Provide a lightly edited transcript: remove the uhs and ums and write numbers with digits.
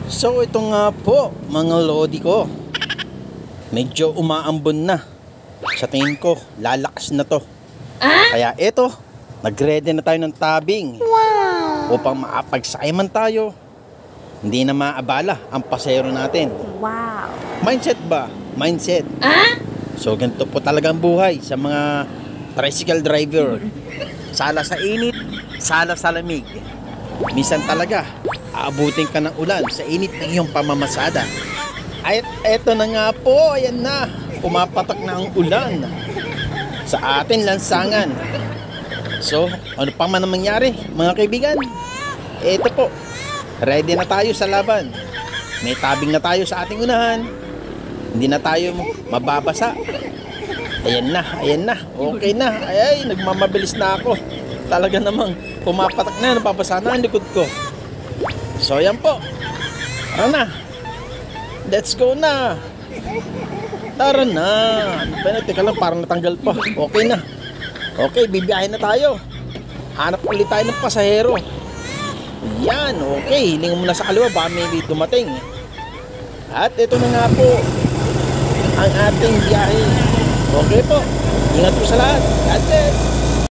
So ito nga po mga lodi ko, medyo umaambon na. Sa tingin ko lalakas na to. Kaya ito, nag-ready na tayo ng tabing. Upang maapagsakay man tayo, hindi na maabala ang pasero natin. Mindset ba? Mindset. So ganito po talagang buhay sa mga tricycle driver. Sala sa init, sala sa lamig. Minsan talaga, aabutin ka ng ulan sa init ng iyong pamamasada. Ay, eto na nga po, ayan na. Pumapatak na ang ulan sa ating lansangan. So, ano pa man ang mangyari, mga kaibigan? Eto po, ready na tayo sa laban. May tabing na tayo sa ating unahan. Hindi na tayo mababasa. Ayan na, okay na. Ay, nagmamabilis na ako. Talaga namang pumapatak na, napapasa na ang likod ko. So yan po, tara na, let's go na. Tara na. Teka lang, parang natanggal pa. Okay na. Okay, bibiyahin na tayo. Hanap ulit tayo ng pasahero. Yan, okay, hiling mo na sa kaliwa, baka may dumating. At ito na nga po ang ating biyahe. Okay po, ingat po sa lahat. God bless.